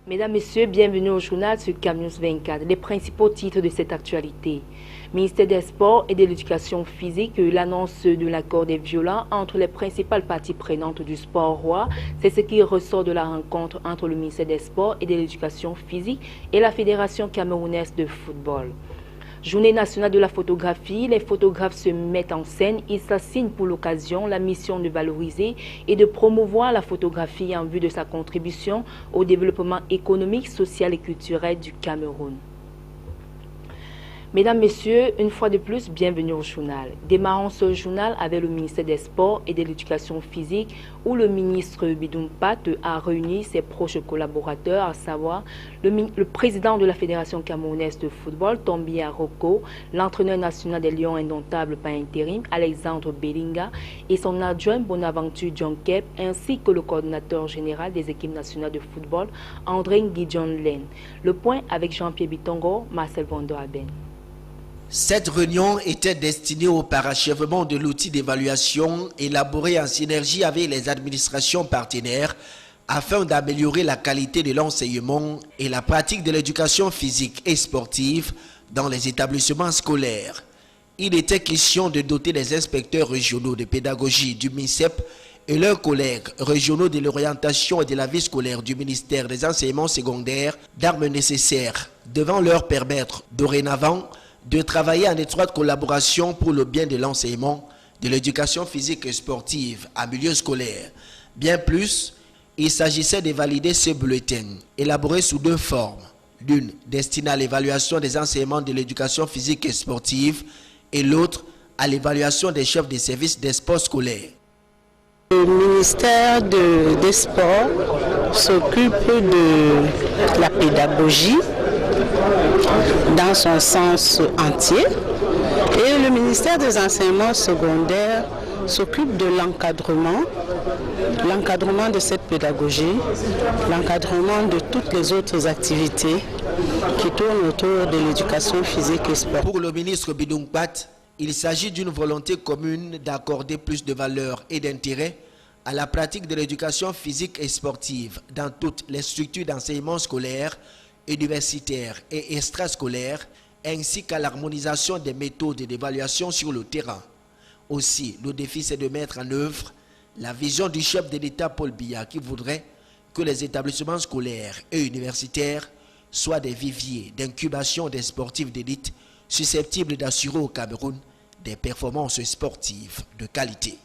Mesdames, Messieurs, bienvenue au journal sur CamNews 24. Les principaux titres de cette actualité. Ministère des Sports et de l'Éducation physique, l'annonce de l'accord des violents entre les principales parties prenantes du sport roi. C'est ce qui ressort de la rencontre entre le ministère des Sports et de l'Éducation physique et la Fédération camerounaise de football. Journée nationale de la photographie, les photographes se mettent en scène. Ils s'assignent pour l'occasion la mission de valoriser et de promouvoir la photographie en vue de sa contribution au développement économique, social et culturel du Cameroun. Mesdames, Messieurs, une fois de plus, bienvenue au journal. Démarrons ce journal avec le ministère des Sports et de l'Éducation physique où le ministre Bidoum Pat a réuni ses proches collaborateurs, à savoir le président de la Fédération camerounaise de football, Tombi Aroko, l'entraîneur national des Lions indomptables par intérim, Alexandre Belinga, et son adjoint Bonaventure Djonkep, ainsi que le coordinateur général des équipes nationales de football, André Guidjon Len. Le point avec Jean-Pierre Bitongo, Marcel Vondo Aben. Cette réunion était destinée au parachèvement de l'outil d'évaluation élaboré en synergie avec les administrations partenaires afin d'améliorer la qualité de l'enseignement et la pratique de l'éducation physique et sportive dans les établissements scolaires. Il était question de doter les inspecteurs régionaux de pédagogie du MINSEP et leurs collègues régionaux de l'orientation et de la vie scolaire du ministère des enseignements secondaires d'armes nécessaires devant leur permettre dorénavant de travailler en étroite collaboration pour le bien de l'enseignement, de l'éducation physique et sportive en milieu scolaire. Bien plus, il s'agissait de valider ce bulletin, élaboré sous deux formes. L'une destinée à l'évaluation des enseignements de l'éducation physique et sportive et l'autre à l'évaluation des chefs des services des sports scolaires. Le ministère des Sports s'occupe de la pédagogie dans son sens entier et le ministère des enseignements secondaires s'occupe de l'encadrement de cette pédagogie, l'encadrement de toutes les autres activités qui tournent autour de l'éducation physique et sportive. Pour le ministre Bidoum Pat, il s'agit d'une volonté commune d'accorder plus de valeur et d'intérêt à la pratique de l'éducation physique et sportive dans toutes les structures d'enseignement scolaire, universitaire et extrascolaire, ainsi qu'à l'harmonisation des méthodes d'évaluation sur le terrain. Aussi, le défi c'est de mettre en œuvre la vision du chef de l'État Paul Biya qui voudrait que les établissements scolaires et universitaires soient des viviers d'incubation des sportifs d'élite susceptibles d'assurer au Cameroun des performances sportives de qualité.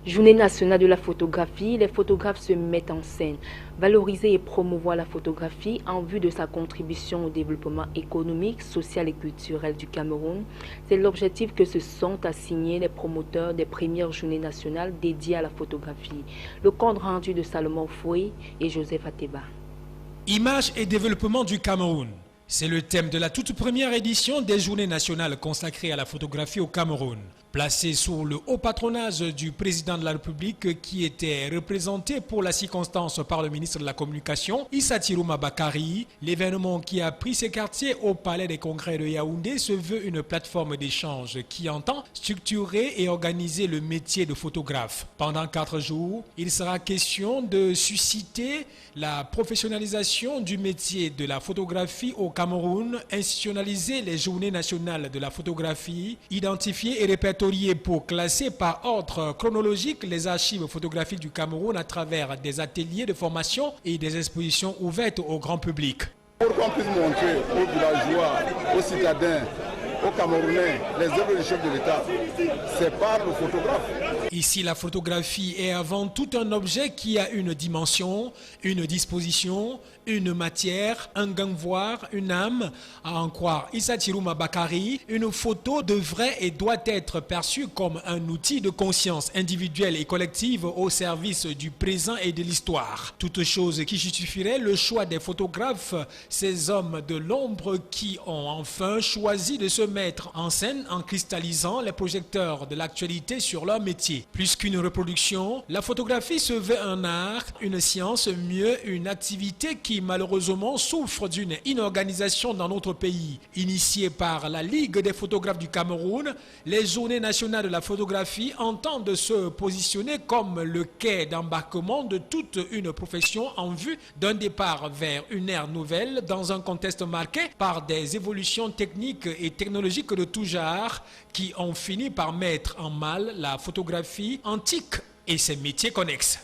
Journée nationale de la photographie, les photographes se mettent en scène. Valoriser et promouvoir la photographie en vue de sa contribution au développement économique, social et culturel du Cameroun, c'est l'objectif que se sont assignés les promoteurs des premières journées nationales dédiées à la photographie. Le compte rendu de Salomon Foué et Joseph Ateba. Image et développement du Cameroun. C'est le thème de la toute première édition des Journées nationales consacrées à la photographie au Cameroun. Placé sous le haut patronage du président de la République qui était représenté pour la circonstance par le ministre de la Communication, Issa Tirouma Bakari, l'événement qui a pris ses quartiers au Palais des Congrès de Yaoundé se veut une plateforme d'échange qui entend structurer et organiser le métier de photographe. Pendant 4 jours, il sera question de susciter la professionnalisation du métier de la photographie au Cameroun, institutionnaliser les Journées nationales de la photographie, identifier et répertorier pour classer par ordre chronologique les archives photographiques du Cameroun à travers des ateliers de formation et des expositions ouvertes au grand public. Pour qu'on puisse montrer aux villageois, aux citadins, aux Camerounais les œuvres du chef de l'État, c'est par le photographe. Ici, la photographie est avant tout un objet qui a une dimension, une disposition, une matière, un gang-voir, une âme. À en croire Issa Tirouma Bakari, une photo devrait et doit être perçue comme un outil de conscience individuelle et collective au service du présent et de l'histoire. Toute chose qui justifierait le choix des photographes, ces hommes de l'ombre qui ont enfin choisi de se mettre en scène en cristallisant les projecteurs de l'actualité sur leur métier. qualité. Plus qu'une reproduction, la photographie se veut un art, une science, mieux une activité qui malheureusement souffre d'une inorganisation dans notre pays. Initiée par la Ligue des photographes du Cameroun, les Journées nationales de la photographie entendent se positionner comme le quai d'embarquement de toute une profession en vue d'un départ vers une ère nouvelle dans un contexte marqué par des évolutions techniques et technologiques de tout genre qui ont fini par mettre en mal la photographie antique et ses métiers connexes.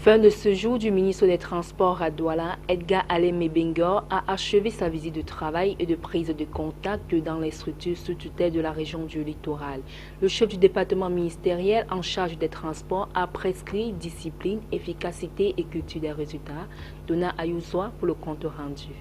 Fin de ce jour du ministre des Transports à Douala, Edgar Alemé Bengor a achevé sa visite de travail et de prise de contact dans les structures sous tutelle de la région du littoral. Le chef du département ministériel en charge des transports a prescrit discipline, efficacité et culture des résultats. Donna Ayouzoa pour le compte rendu.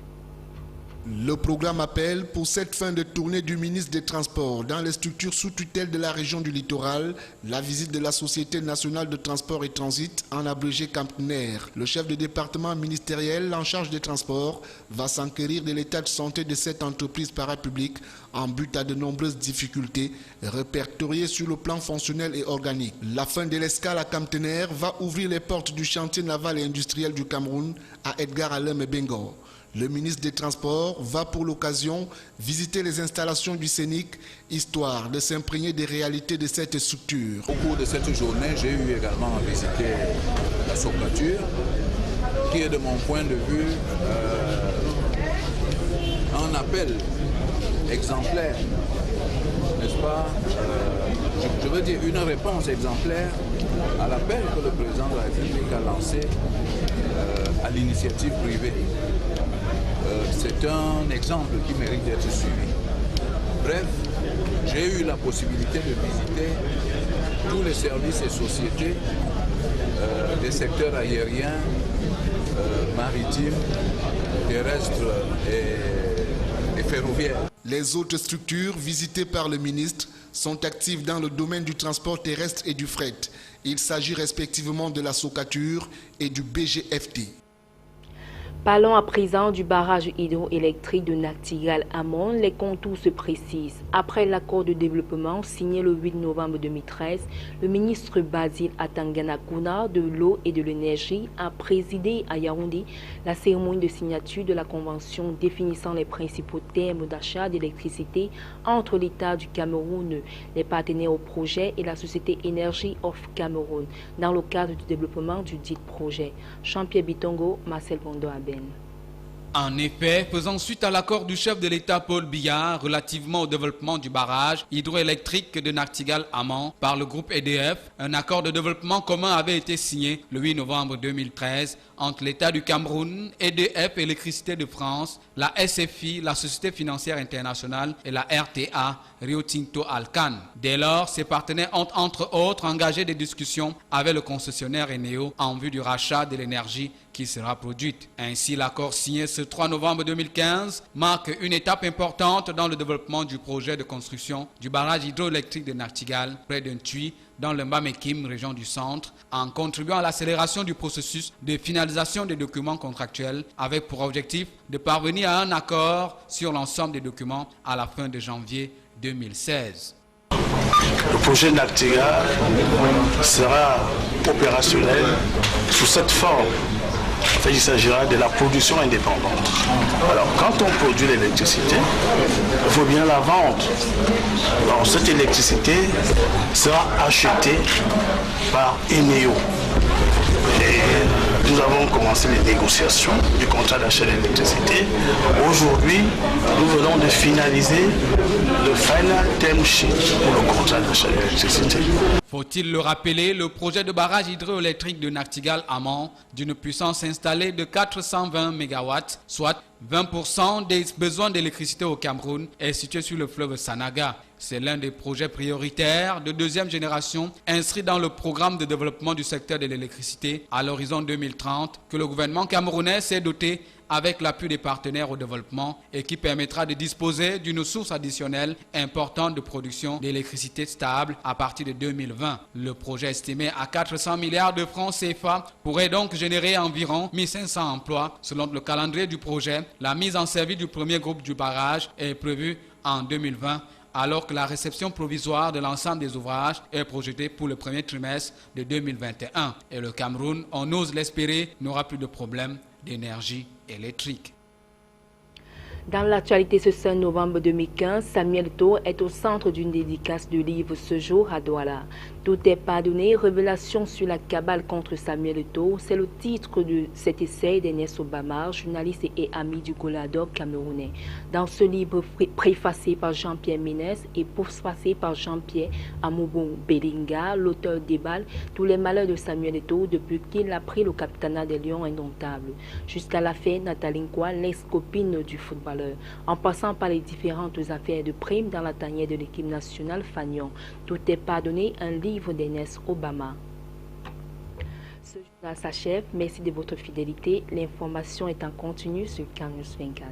Le programme appelle pour cette fin de tournée du ministre des Transports dans les structures sous tutelle de la région du littoral, la visite de la Société nationale de transport et transit, en abrégé Camptener. Le chef de département ministériel en charge des transports va s'enquérir de l'état de santé de cette entreprise parapublique en but à de nombreuses difficultés répertoriées sur le plan fonctionnel et organique. La fin de l'escale à Camptener va ouvrir les portes du chantier naval et industriel du Cameroun à Edgar Alemé Bengor. Le ministre des Transports va pour l'occasion visiter les installations du CENIC, histoire de s'imprégner des réalités de cette structure. Au cours de cette journée, j'ai eu également à visiter la Socature, qui est de mon point de vue un appel exemplaire, n'est-ce pas, je veux dire une réponse exemplaire à l'appel que le président de la République a lancé à l'initiative privée. C'est un exemple qui mérite d'être suivi. Bref, j'ai eu la possibilité de visiter tous les services et sociétés des secteurs aériens, maritimes, terrestres et ferroviaires. Les autres structures visitées par le ministre sont actives dans le domaine du transport terrestre et du fret. Il s'agit respectivement de la Socature et du BGFT. Parlons à présent du barrage hydroélectrique de Nachtigal-Amont. Les contours se précisent. Après l'accord de développement signé le 8 novembre 2013, le ministre Basile Atangana-Kouna de l'eau et de l'énergie a présidé à Yaoundé la cérémonie de signature de la convention définissant les principaux termes d'achat d'électricité entre l'État du Cameroun, les partenaires au projet et la société Energy of Cameroun dans le cadre du développement du dit projet. Jean-Pierre Bitongo, Marcel Bondo-Aben. En effet, faisant suite à l'accord du chef de l'État Paul Biya relativement au développement du barrage hydroélectrique de Nachtigal-Amont par le groupe EDF, un accord de développement commun avait été signé le 8 novembre 2013 entre l'État du Cameroun, EDF Électricité de France, la SFI, la Société financière internationale et la RTA, Rio Tinto Alcan. Dès lors, ces partenaires ont entre autres engagé des discussions avec le concessionnaire Eneo en vue du rachat de l'énergie qui sera produite. Ainsi, l'accord signé ce 3 novembre 2015 marque une étape importante dans le développement du projet de construction du barrage hydroélectrique de Nachtigal, près d'un Tui, dans le Mamekim, région du centre, en contribuant à l'accélération du processus de finalisation des documents contractuels avec pour objectif de parvenir à un accord sur l'ensemble des documents à la fin de janvier 2016. Le projet Nachtigal sera opérationnel sous cette forme. Il s'agira de la production indépendante. Alors, quand on produit l'électricité, il faut bien la vendre. Alors, cette électricité sera achetée par Eneo. Et nous avons commencé les négociations du contrat d'achat d'électricité. Aujourd'hui, nous venons de finaliser le final term sheet pour le contrat d'achat d'électricité. Faut-il le rappeler, le projet de barrage hydroélectrique de Nachtigal-Amont, d'une puissance installée de 420 MW, soit 20% des besoins d'électricité au Cameroun, est situé sur le fleuve Sanaga. C'est l'un des projets prioritaires de deuxième génération inscrit dans le programme de développement du secteur de l'électricité à l'horizon 2030 que le gouvernement camerounais s'est doté avec l'appui des partenaires au développement et qui permettra de disposer d'une source additionnelle importante de production d'électricité stable à partir de 2020. Le projet estimé à 400 milliards de francs CFA pourrait donc générer environ 1500 emplois. Selon le calendrier du projet, la mise en service du premier groupe du barrage est prévue en 2020 alors que la réception provisoire de l'ensemble des ouvrages est projetée pour le premier trimestre de 2021. Et le Cameroun, on ose l'espérer, n'aura plus de problème d'énergie électrique. Dans l'actualité ce 5 novembre 2015, Samuel Eto'o est au centre d'une dédicace du livre ce jour à Douala. Tout est pardonné, révélation sur la cabale contre Samuel Eto'o, c'est le titre de cet essai d'Ernest Obama, journaliste et ami du Golador camerounais. Dans ce livre préfacé par Jean-Pierre Ménès et postfacé par Jean-Pierre Amoubon Belinga, l'auteur déballe tous les malheurs de Samuel Eto'o depuis qu'il a pris le capitanat des Lions indomptables, jusqu'à l'affaire Nathalie Nkwa, l'ex-copine du footballeur, en passant par les différentes affaires de primes dans la tanière de l'équipe nationale Fagnon. Tout est pardonné, un livre d'Ernest Obama. Ce journal s'achève. Merci de votre fidélité. L'information est en continu sur CAN News 24.